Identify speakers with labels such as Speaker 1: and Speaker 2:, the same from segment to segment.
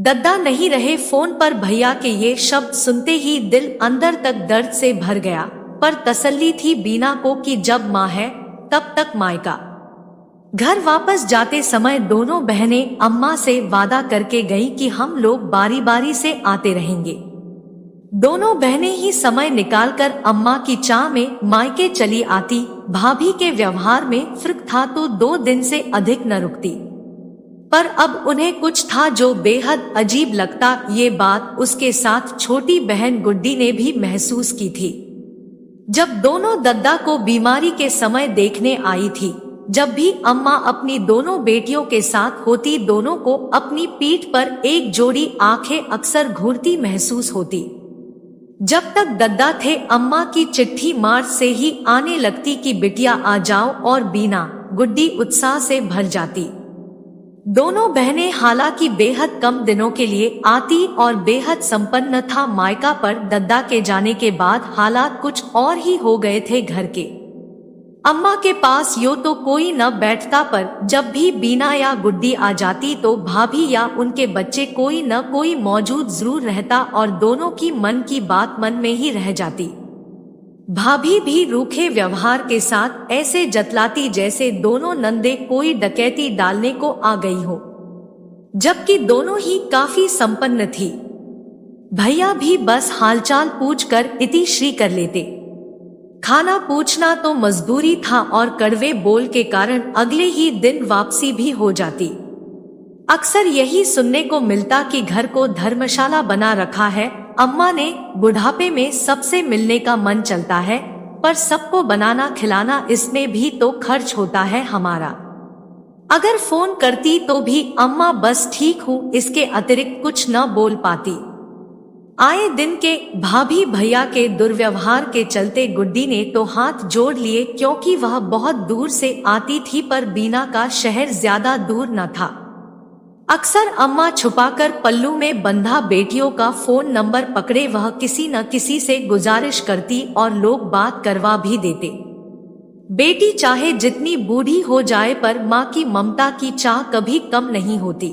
Speaker 1: दद्दा नहीं रहे फोन पर। भैया के ये शब्द सुनते ही दिल अंदर तक दर्द से भर गया, पर तसल्ली थी बीना को कि जब माँ है तब तक मायका। घर वापस जाते समय दोनों बहनें अम्मा से वादा करके गई कि हम लोग बारी बारी से आते रहेंगे। दोनों बहनें ही समय निकालकर अम्मा की चाह में मायके चली आती। भाभी के व्यवहार में फर्क था तो 2 दिन से अधिक न रुकती, पर अब उन्हें कुछ था जो बेहद अजीब लगता। ये बात उसके साथ छोटी बहन गुड्डी ने भी महसूस की थी। जब दोनों दद्दा को बीमारी के समय देखने आई थी, जब भी अम्मा अपनी दोनों बेटियों के साथ होती, दोनों को अपनी पीठ पर एक जोड़ी आंखें अक्सर घूरती महसूस होती। जब तक दद्दा थे अम्मा की चिट्ठी मार्च से ही आने लगती कि बिटिया आ जाओ, और बीना गुड्डी उत्साह से भर जाती। दोनों बहनें हालांकि बेहद कम दिनों के लिए आती और बेहद संपन्न था मायका, पर दद्दा के जाने के बाद हालात कुछ और ही हो गए थे घर के। अम्मा के पास यूं तो कोई न बैठता, पर जब भी बीना या गुड्डी आ जाती तो भाभी या उनके बच्चे कोई न कोई मौजूद जरूर रहता और दोनों की मन की बात मन में ही रह जाती। भाभी भी रूखे व्यवहार के साथ ऐसे जतलाती जैसे दोनों नंदे कोई डकैती डालने को आ गई हो, जबकि दोनों ही काफी संपन्न थी। भैया भी बस हालचाल पूछकर इतिश्री कर लेते। खाना पूछना तो मजदूरी था और कड़वे बोल के कारण अगले ही दिन वापसी भी हो जाती। अक्सर यही सुनने को मिलता कि घर को धर्मशाला बना रखा है अम्मा ने, बुढ़ापे में सबसे मिलने का मन चलता है, पर सबको बनाना खिलाना इसमें भी तो खर्च होता है हमारा। अगर फोन करती तो भी अम्मा बस ठीक हूँ, इसके अतिरिक्त कुछ न बोल पाती। आए दिन के भाभी भैया के दुर्व्यवहार के चलते गुड्डी ने तो हाथ जोड़ लिए, क्योंकि वह बहुत दूर से आती थी, पर बीना का शहर ज्यादा दूर न था। अक्सर अम्मा छुपाकर पल्लू में बंधा बेटियों का फोन नंबर पकड़े वह किसी न किसी से गुजारिश करती और लोग बात करवा भी देते। बेटी चाहे जितनी बूढ़ी हो जाए, पर माँ की ममता की चाह कभी कम नहीं होती।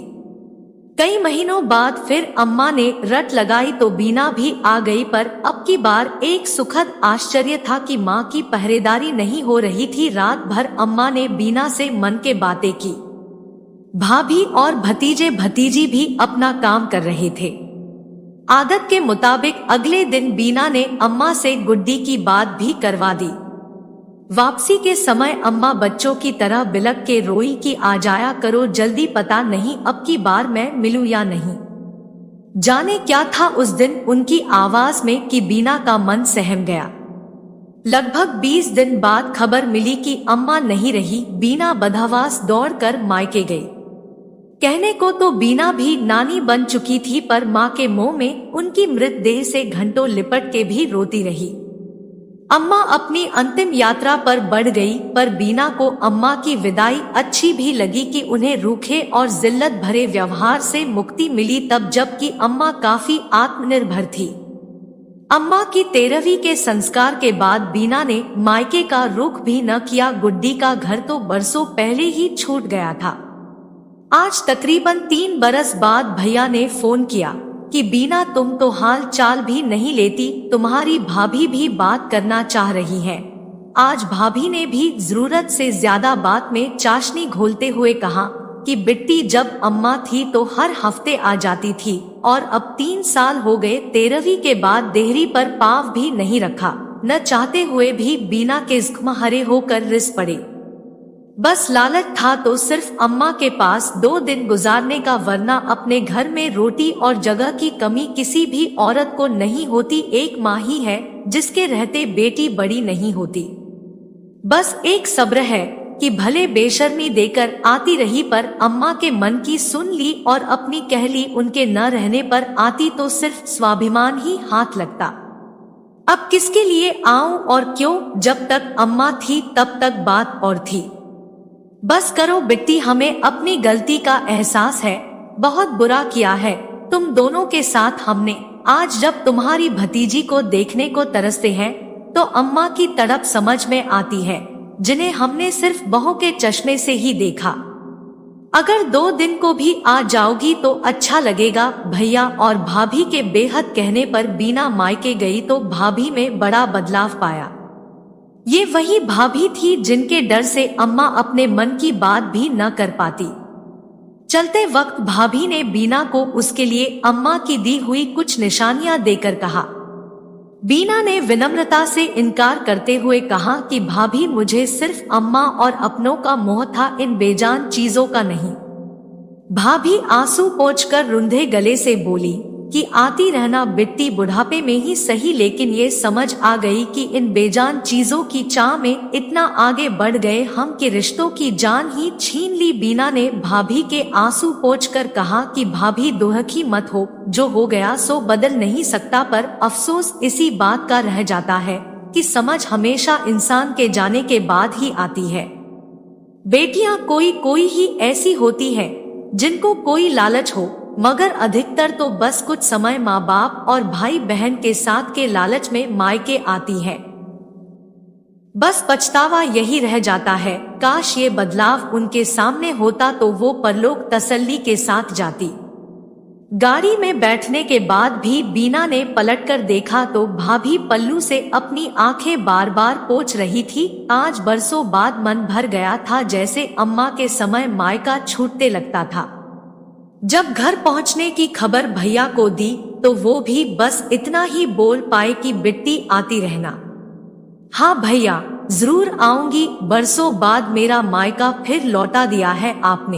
Speaker 1: कई महीनों बाद फिर अम्मा ने रट लगाई तो बीना भी आ गई, पर अब की बार एक सुखद आश्चर्य था कि माँ की पहरेदारी नहीं हो रही थी। रात भर अम्मा ने बीना से मन के बातें की। भाभी और भतीजे भतीजी भी अपना काम कर रहे थे। आदत के मुताबिक अगले दिन बीना ने अम्मा से गुड्डी की बात भी करवा दी। वापसी के समय अम्मा बच्चों की तरह बिलक के रोई कि आ जाया करो जल्दी, पता नहीं अब की बार मैं मिलूं या नहीं। जाने क्या था उस दिन उनकी आवाज में कि बीना का मन सहम गया। लगभग 20 दिन बाद खबर मिली कि अम्मा नहीं रही। बीना बदहवास दौड़कर मायके गई। कहने को तो बीना भी नानी बन चुकी थी, पर माँ के मुंह में उनकी मृतदेह से घंटों लिपट के भी रोती रही। अम्मा अपनी अंतिम यात्रा पर बढ़ गई, पर बीना को अम्मा की विदाई अच्छी भी लगी कि उन्हें रूखे और जिल्लत भरे व्यवहार से मुक्ति मिली, तब जबकि अम्मा काफी आत्मनिर्भर थी। अम्मा की 13वीं के संस्कार के बाद बीना ने मायके का रुख भी न किया। गुड्डी का घर तो बरसों पहले ही छूट गया था। आज तकरीबन 3 बरस बाद भैया ने फोन किया कि बीना तुम तो हाल चाल भी नहीं लेती, तुम्हारी भाभी भी बात करना चाह रही है। आज भाभी ने भी जरूरत से ज्यादा बात में चाशनी घोलते हुए कहा कि बिट्टी जब अम्मा थी तो हर हफ्ते आ जाती थी, और अब 3 साल हो गए 13वीं के बाद देहरी पर पांव भी नहीं रखा। न चाहते हुए भी बीना के जख्म हरे होकर रिस पड़े। बस लालच था तो सिर्फ अम्मा के पास 2 दिन गुजारने का, वरना अपने घर में रोटी और जगह की कमी किसी भी औरत को नहीं होती। एक माँ ही है जिसके रहते बेटी बड़ी नहीं होती। बस एक सब्र है कि भले बेशर्मी देकर आती रही, पर अम्मा के मन की सुन ली और अपनी कह ली। उनके न रहने पर आती तो सिर्फ स्वाभिमान ही हाथ लगता। अब किसके लिए आऊं और क्यों, जब तक अम्मा थी तब तक बात और थी। बस करो बिट्टी, हमें अपनी गलती का एहसास है, बहुत बुरा किया है तुम दोनों के साथ हमने। आज जब तुम्हारी भतीजी को देखने को तरसते हैं तो अम्मा की तड़प समझ में आती है, जिन्हें हमने सिर्फ बहू के चश्मे से ही देखा। अगर 2 दिन को भी आ जाओगी तो अच्छा लगेगा। भैया और भाभी के बेहद कहने पर बीना मायके गई तो भाभी में बड़ा बदलाव पाया। ये वही भाभी थी जिनके डर से अम्मा अपने मन की बात भी न कर पाती। चलते वक्त भाभी ने बीना को उसके लिए अम्मा की दी हुई कुछ निशानियां देकर कहा। बीना ने विनम्रता से इनकार करते हुए कहा कि भाभी, मुझे सिर्फ अम्मा और अपनों का मोह था, इन बेजान चीजों का नहीं। भाभी आंसू पोंछकर रुंधे गले से बोली कि आती रहना बिट्टी, बुढ़ापे में ही सही, लेकिन ये समझ आ गई कि इन बेजान चीजों की चाह में इतना आगे बढ़ गए हम कि रिश्तों की जान ही छीन ली। बीना ने भाभी के आंसू पोंछकर कहा कि भाभी दुखी मत हो, जो हो गया सो बदल नहीं सकता, पर अफसोस इसी बात का रह जाता है कि समझ हमेशा इंसान के जाने के बाद ही आती है। बेटियां कोई कोई ही ऐसी होती है जिनको कोई लालच हो, मगर अधिकतर तो बस कुछ समय माँ बाप और भाई बहन के साथ के लालच में मायके आती है। बस पछतावा यही रह जाता है, काश ये बदलाव उनके सामने होता तो वो परलोक तसल्ली के साथ जाती। गाड़ी में बैठने के बाद भी बीना ने पलटकर देखा तो भाभी पल्लू से अपनी आंखें बार बार पोंछ रही थी। आज बरसों बाद मन भर गया था, जैसे अम्मा के समय मायका छूटते लगता था। जब घर पहुंचने की खबर भैया को दी तो वो भी बस इतना ही बोल पाए कि बिट्टी आती रहना। हाँ भैया, जरूर आऊंगी, बरसों बाद मेरा मायका फिर लौटा दिया है आपने।